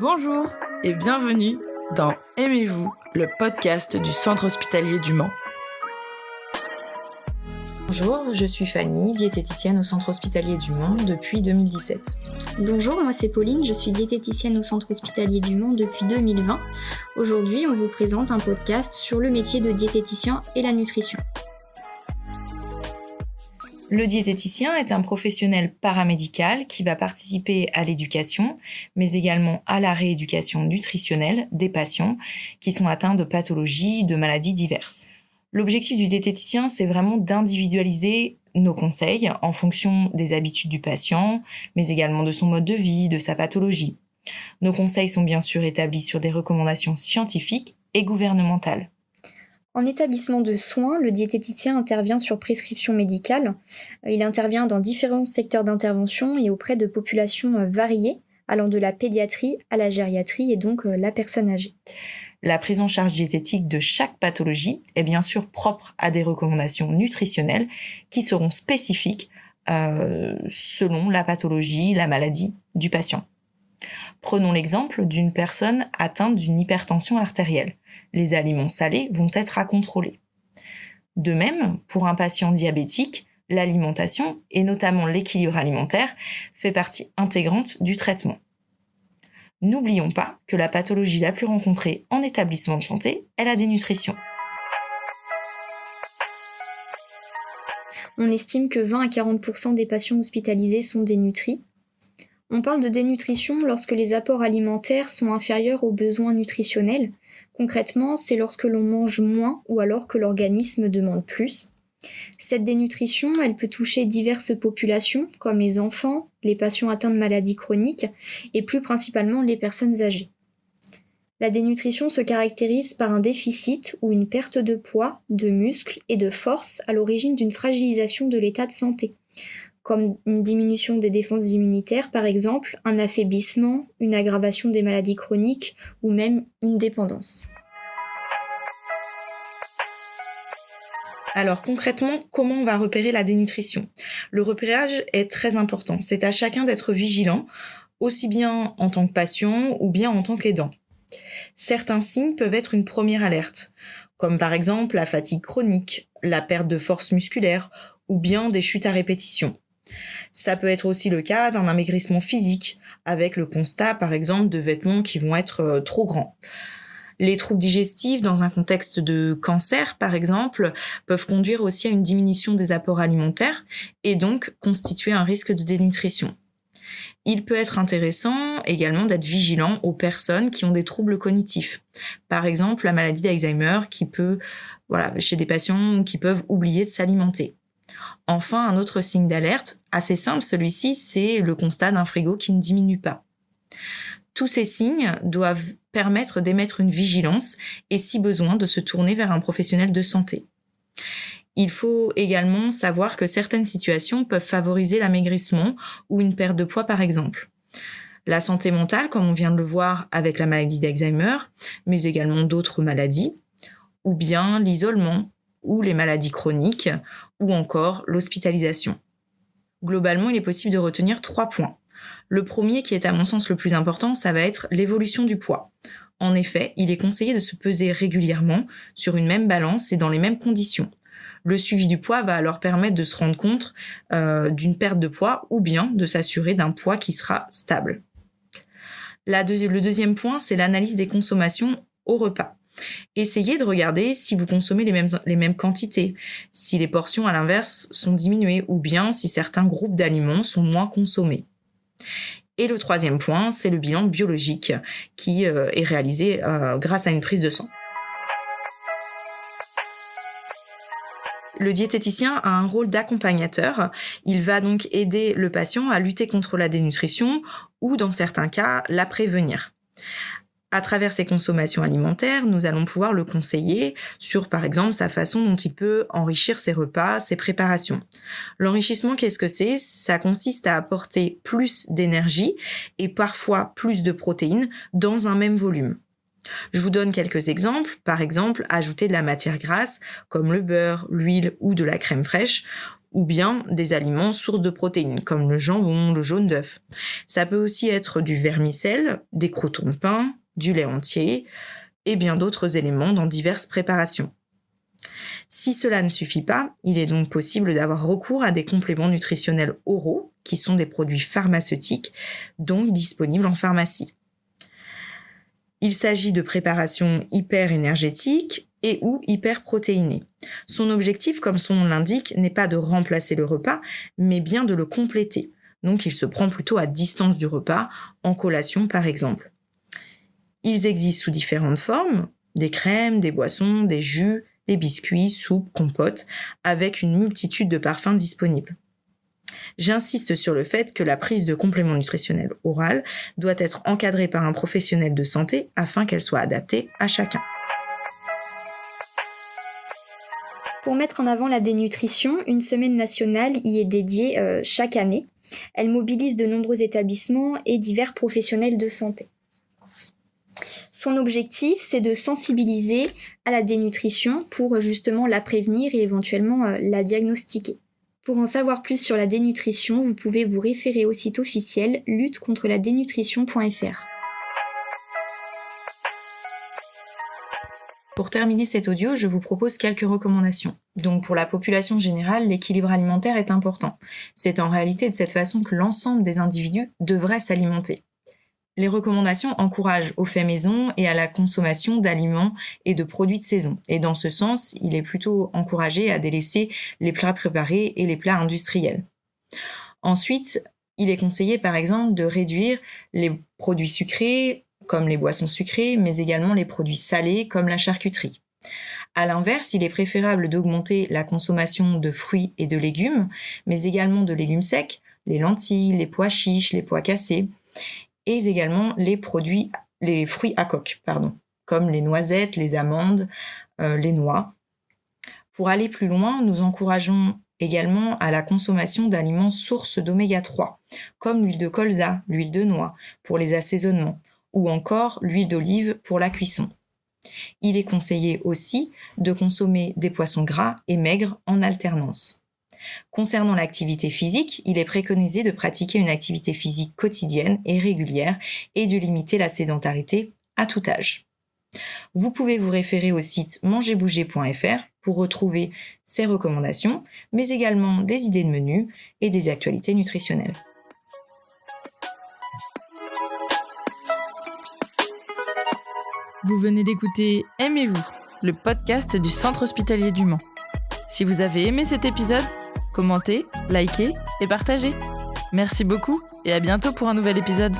Bonjour et bienvenue dans Aimez-vous, le podcast du Centre hospitalier du Mans. Bonjour, je suis Fanny, diététicienne au Centre hospitalier du Mans depuis 2017. Bonjour, moi c'est Pauline, je suis diététicienne au Centre hospitalier du Mans depuis 2020. Aujourd'hui, on vous présente un podcast sur le métier de diététicien et la nutrition. Le diététicien est un professionnel paramédical qui va participer à l'éducation, mais également à la rééducation nutritionnelle des patients qui sont atteints de pathologies, de maladies diverses. L'objectif du diététicien, c'est vraiment d'individualiser nos conseils en fonction des habitudes du patient, mais également de son mode de vie, de sa pathologie. Nos conseils sont bien sûr établis sur des recommandations scientifiques et gouvernementales. En établissement de soins, le diététicien intervient sur prescription médicale. Il intervient dans différents secteurs d'intervention et auprès de populations variées, allant de la pédiatrie à la gériatrie et donc la personne âgée. La prise en charge diététique de chaque pathologie est bien sûr propre à des recommandations nutritionnelles qui seront spécifiques selon la pathologie, la maladie du patient. Prenons l'exemple d'une personne atteinte d'une hypertension artérielle. Les aliments salés vont être à contrôler. De même, pour un patient diabétique, l'alimentation, et notamment l'équilibre alimentaire, fait partie intégrante du traitement. N'oublions pas que la pathologie la plus rencontrée en établissement de santé est la dénutrition. On estime que 20 à 40% des patients hospitalisés sont dénutris. On parle de dénutrition lorsque les apports alimentaires sont inférieurs aux besoins nutritionnels. Concrètement, c'est lorsque l'on mange moins ou alors que l'organisme demande plus. Cette dénutrition, elle peut toucher diverses populations, comme les enfants, les patients atteints de maladies chroniques et plus principalement les personnes âgées. La dénutrition se caractérise par un déficit ou une perte de poids, de muscles et de force à l'origine d'une fragilisation de l'état de santé, comme une diminution des défenses immunitaires par exemple, un affaiblissement, une aggravation des maladies chroniques ou même une dépendance. Alors concrètement, comment on va repérer la dénutrition ? Le repérage est très important. C'est à chacun d'être vigilant, aussi bien en tant que patient ou bien en tant qu'aidant. Certains signes peuvent être une première alerte, comme par exemple la fatigue chronique, la perte de force musculaire ou bien des chutes à répétition. Ça peut être aussi le cas d'un amaigrissement physique, avec le constat par exemple de vêtements qui vont être trop grands. Les troubles digestifs, dans un contexte de cancer, par exemple, peuvent conduire aussi à une diminution des apports alimentaires et donc constituer un risque de dénutrition. Il peut être intéressant également d'être vigilant aux personnes qui ont des troubles cognitifs. Par exemple, la maladie d'Alzheimer chez des patients qui peuvent oublier de s'alimenter. Enfin, un autre signe d'alerte, assez simple celui-ci, c'est le constat d'un frigo qui ne diminue pas. Tous ces signes doivent permettre d'émettre une vigilance et si besoin de se tourner vers un professionnel de santé. Il faut également savoir que certaines situations peuvent favoriser l'amaigrissement ou une perte de poids par exemple. La santé mentale, comme on vient de le voir avec la maladie d'Alzheimer, mais également d'autres maladies, ou bien l'isolement ou les maladies chroniques, ou encore l'hospitalisation. Globalement, il est possible de retenir 3 points. Le premier, qui est à mon sens le plus important, ça va être l'évolution du poids. En effet, il est conseillé de se peser régulièrement sur une même balance et dans les mêmes conditions. Le suivi du poids va alors permettre de se rendre compte d'une perte de poids ou bien de s'assurer d'un poids qui sera stable. Le deuxième point, c'est l'analyse des consommations au repas. Essayez de regarder si vous consommez les mêmes quantités, si les portions à l'inverse sont diminuées ou bien si certains groupes d'aliments sont moins consommés. Et le troisième point, c'est le bilan biologique qui est réalisé grâce à une prise de sang. Le diététicien a un rôle d'accompagnateur. Il va donc aider le patient à lutter contre la dénutrition ou, dans certains cas, la prévenir. À travers ses consommations alimentaires, nous allons pouvoir le conseiller sur, par exemple, sa façon dont il peut enrichir ses repas, ses préparations. L'enrichissement, qu'est-ce que c'est ? Ça consiste à apporter plus d'énergie et parfois plus de protéines dans un même volume. Je vous donne quelques exemples. Par exemple, ajouter de la matière grasse, comme le beurre, l'huile ou de la crème fraîche, ou bien des aliments sources de protéines, comme le jambon, le jaune d'œuf. Ça peut aussi être du vermicelle, des croûtons de pain, du lait entier, et bien d'autres éléments dans diverses préparations. Si cela ne suffit pas, il est donc possible d'avoir recours à des compléments nutritionnels oraux, qui sont des produits pharmaceutiques, donc disponibles en pharmacie. Il s'agit de préparations hyper-énergétiques et ou hyper-protéinées. Son objectif, comme son nom l'indique, n'est pas de remplacer le repas, mais bien de le compléter. Donc il se prend plutôt à distance du repas, en collation par exemple. Ils existent sous différentes formes, des crèmes, des boissons, des jus, des biscuits, soupes, compotes, avec une multitude de parfums disponibles. J'insiste sur le fait que la prise de compléments nutritionnels oraux doit être encadrée par un professionnel de santé afin qu'elle soit adaptée à chacun. Pour mettre en avant la dénutrition, une semaine nationale y est dédiée chaque année. Elle mobilise de nombreux établissements et divers professionnels de santé. Son objectif, c'est de sensibiliser à la dénutrition pour justement la prévenir et éventuellement la diagnostiquer. Pour en savoir plus sur la dénutrition, vous pouvez vous référer au site officiel luttecontreladénutrition.fr. Pour terminer cet audio, je vous propose quelques recommandations. Donc pour la population générale, l'équilibre alimentaire est important. C'est en réalité de cette façon que l'ensemble des individus devraient s'alimenter. Les recommandations encouragent au fait maison et à la consommation d'aliments et de produits de saison. Et dans ce sens, il est plutôt encouragé à délaisser les plats préparés et les plats industriels. Ensuite, il est conseillé par exemple de réduire les produits sucrés, comme les boissons sucrées, mais également les produits salés, comme la charcuterie. À l'inverse, il est préférable d'augmenter la consommation de fruits et de légumes, mais également de légumes secs, les lentilles, les pois chiches, les pois cassés, et également les fruits à coque, comme les noisettes, les amandes, les noix. Pour aller plus loin, nous encourageons également à la consommation d'aliments sources d'oméga 3, comme l'huile de colza, l'huile de noix, pour les assaisonnements, ou encore l'huile d'olive pour la cuisson. Il est conseillé aussi de consommer des poissons gras et maigres en alternance. Concernant l'activité physique, il est préconisé de pratiquer une activité physique quotidienne et régulière et de limiter la sédentarité à tout âge. Vous pouvez vous référer au site mangerbouger.fr pour retrouver ces recommandations, mais également des idées de menus et des actualités nutritionnelles. Vous venez d'écouter Aimez-vous, le podcast du Centre hospitalier du Mans. Si vous avez aimé cet épisode, commentez, likez et partagez. Merci beaucoup et à bientôt pour un nouvel épisode.